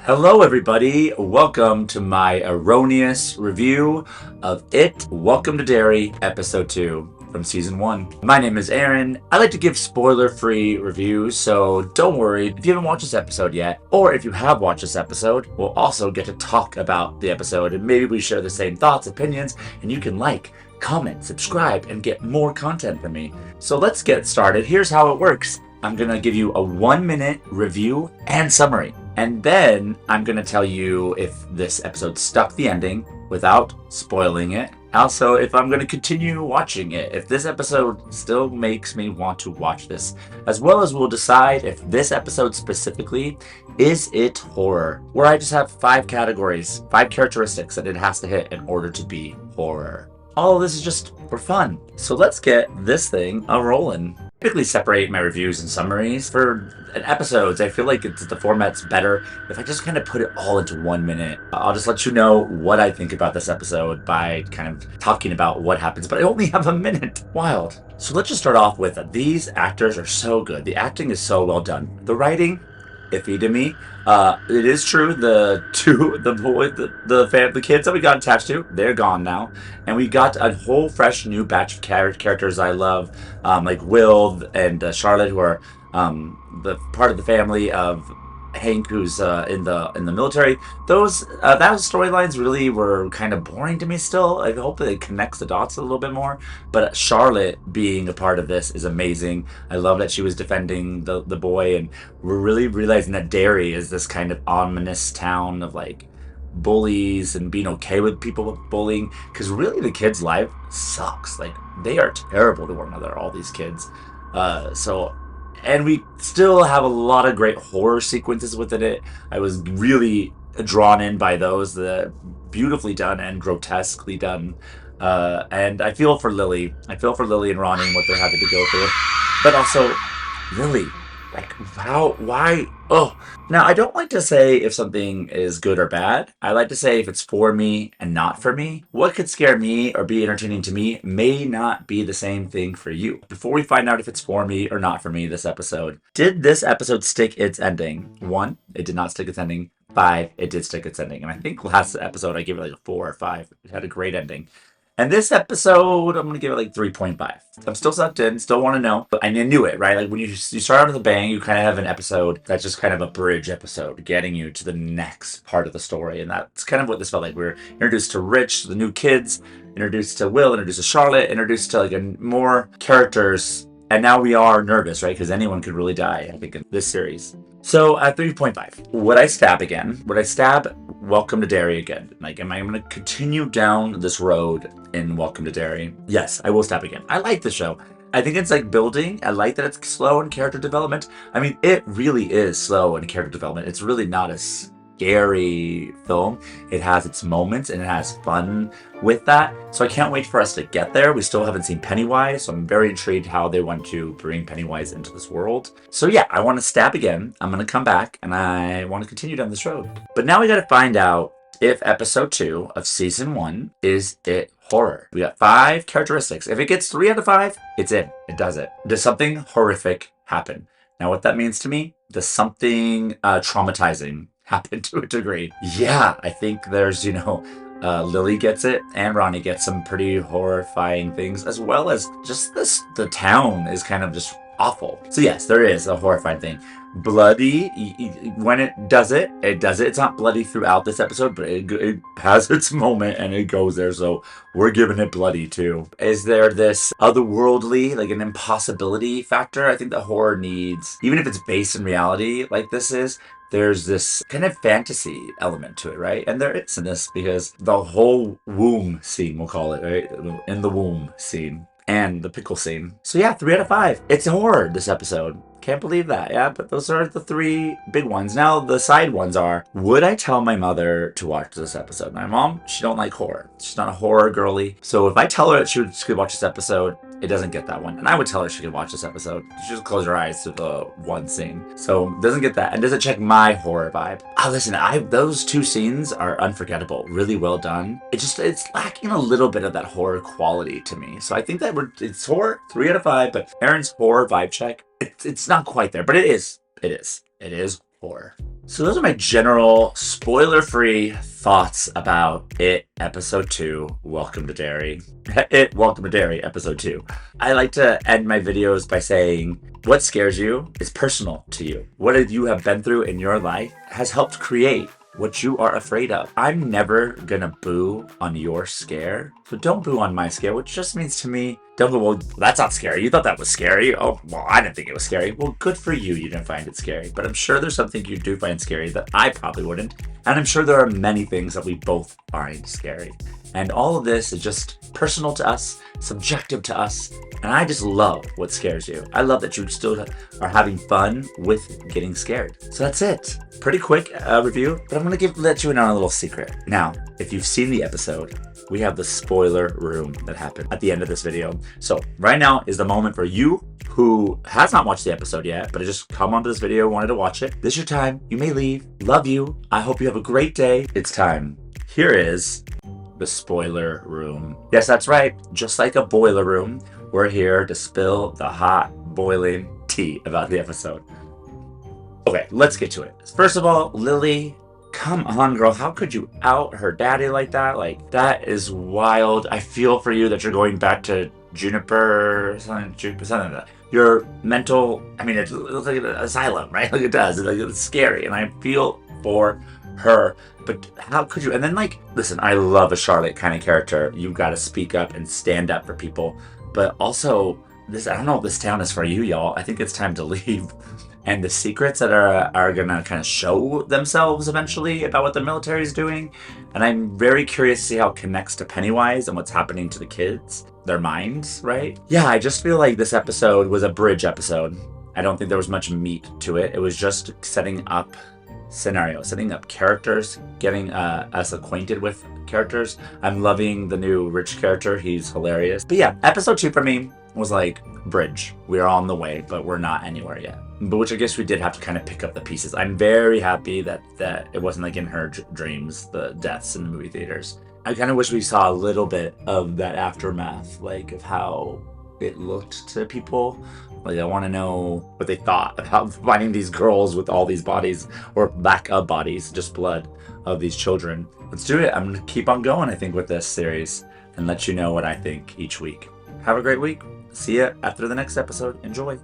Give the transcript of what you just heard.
Hello, everybody. Welcome to my Aaroneous review of It. Welcome to Derry, episode 2 from season 1. My name is Aaron. I like to give spoiler-free reviews, so don't worry if you haven't watched this episode yet, or if you have watched this episode, we'll also get to talk about the episode, and maybe we share the same thoughts, opinions, and you can like, comment, subscribe, and get more content from me. So let's get started. Here's how it works. I'm gonna give you a 1-minute review and summary. And then I'm going to tell you if this episode stuck the ending without spoiling it. Also, if I'm going to continue watching it, if this episode still makes me want to watch this, as well as we'll decide if this episode specifically, is it horror? Where I just have 5 categories, 5 characteristics that it has to hit in order to be horror. All of this is just for fun. So let's get this thing a-rolling. I typically separate my reviews and summaries for episodes. I feel like the format's better if I just kind of put it all into 1 minute. I'll just let you know what I think about this episode by kind of talking about what happens, but I only have a minute. Wild. So let's just start off with these actors are so good. The acting is so well done. The writing, iffy to me. It is true. The kids that we got attached to, they're gone now, and we got a whole fresh new batch of characters I love, like Will and Charlotte, who are the part of the family of Hank, who's in the military. Those storylines really were kind of boring to me still. I hope that it connects the dots a little bit more. But Charlotte being a part of this is amazing. I love that she was defending the boy, and we're really realizing that Derry is this kind of ominous town of like bullies and being okay with people with bullying, because really the kids' life sucks. Like, they are terrible to one another, all these kids. And we still have a lot of great horror sequences within it. I was really drawn in by those, the beautifully done and grotesquely done. And I feel for Lily. I feel for Lily and Ronnie and what they're having to go through. But also, Lily, like, how, why? Oh, now I don't like to say if something is good or bad. I like to say if it's for me and not for me. What could scare me or be entertaining to me may not be the same thing for you. Before we find out if it's for me or not for me this episode, did this episode stick its ending? 1, it did not stick its ending. 5, it did stick its ending. And I think last episode I gave it like a 4 or 5. It had a great ending. And this episode, I'm going to give it like 3.5. I'm still sucked in, still want to know. But I knew it, right? Like when you start out with a bang, you kind of have an episode that's just kind of a bridge episode, getting you to the next part of the story. And that's kind of what this felt like. We were introduced to Rich, the new kids, introduced to Will, introduced to Charlotte, introduced to like more characters. And now we are nervous, right? Because anyone could really die, I think, in this series. So at 3.5, would I stab again? Would I stab Welcome to Derry again? Like, am I going to continue down this road in Welcome to Derry? Yes, I will stab again. I like the show. I think it's like building. I like that it's slow in character development. I mean, it really is slow in character development. It's really not a scary film. It has its moments and it has fun with that. So I can't wait for us to get there. We still haven't seen Pennywise, so I'm very intrigued how they want to bring Pennywise into this world. So yeah, I want to stab again. I'm going to come back and I want to continue down this road. But now we got to find out if episode 2 of season 1 is it horror. We got 5 characteristics. If it gets 3 out of 5, it's in. It does it. Does something horrific happen? Now what that means to me, does something traumatizing happen to a degree? Yeah, I think there's, Lily gets it, and Ronnie gets some pretty horrifying things, as well as just the town is kind of just awful. So yes, there is a horrifying thing. Bloody, when it does it. It's not bloody throughout this episode, but it has its moment and it goes there, so we're giving it bloody too. Is there this otherworldly, like an impossibility factor? I think the horror needs, even if it's based in reality like this is, there's this kind of fantasy element to it, right? And there is in this, because the whole womb scene, we'll call it, right? In the womb scene. And the pickle scene. So yeah, 3 out of 5. It's horror this episode. Can't believe that, yeah? But those are the 3 big ones. Now, the side ones are, would I tell my mother to watch this episode? My mom, she don't like horror. She's not a horror girly. So if I tell her that she could watch this episode, it doesn't get that one. And I would tell her she could watch this episode. She just close her eyes to the one scene. So doesn't get that. And doesn't check my horror vibe. Listen, those 2 scenes are unforgettable. Really well done. It's lacking a little bit of that horror quality to me. So I think that it's horror, 3 out of 5, but Aaron's horror vibe check, it's not quite there, but it is horror. So those are my general spoiler-free thoughts about It Episode 2, Welcome to Derry. It, Welcome to Derry, Episode 2. I like to end my videos by saying, what scares you is personal to you. What you have been through in your life has helped create what you are afraid of. I'm never gonna boo on your scare, so don't boo on my scare, which just means to me, don't go, well, that's not scary. You thought that was scary. Oh, well, I didn't think it was scary. Well, good for you, you didn't find it scary. But I'm sure there's something you do find scary that I probably wouldn't. And I'm sure there are many things that we both find scary. And all of this is just personal to us, subjective to us, and I just love what scares you. I love that you still are having fun with getting scared. So that's it. Pretty quick review, but I'm gonna let you in on a little secret. Now, if you've seen the episode, we have the spoiler room that happened at the end of this video. So right now is the moment for you who has not watched the episode yet, but just come onto this video, wanted to watch it. This is your time. You may leave. Love you. I hope you have a great day. It's time. Here is the spoiler room. Yes, that's right. Just like a boiler room, we're here to spill the hot, boiling tea about the episode. Okay, let's get to it. First of all, Lily, come on, girl. How could you out her daddy like that? Like, that is wild. I feel for you that you're going back to Juniper, something like that. Your mental, I mean, it looks like an asylum, right? Like it does. It's scary, and I feel for her. But how could you? And then, like, listen, I love a Charlotte kind of character. You got to speak up and stand up for people. But also, I don't know if this town is for you, y'all. I think it's time to leave. And the secrets that are gonna kind of show themselves eventually about what the military is doing. And I'm very curious to see how it connects to Pennywise and what's happening to the kids, their minds, right? Yeah, I just feel like this episode was a bridge episode. I don't think there was much meat to it. It was just setting up scenarios, setting up characters, getting us acquainted with characters. I'm loving the new Rich character. He's hilarious. But yeah, episode 2 for me was like bridge. We're on the way, but we're not anywhere yet. But which I guess we did have to kind of pick up the pieces. I'm very happy that it wasn't like in her dreams, the deaths in the movie theaters. I kind of wish we saw a little bit of that aftermath, like of how it looked to people. Like, I want to know what they thought about finding these girls with all these bodies, or lack of bodies, just blood of these children. Let's do it. I'm going to keep on going, I think, with this series and let you know what I think each week. Have a great week. See ya after the next episode. Enjoy.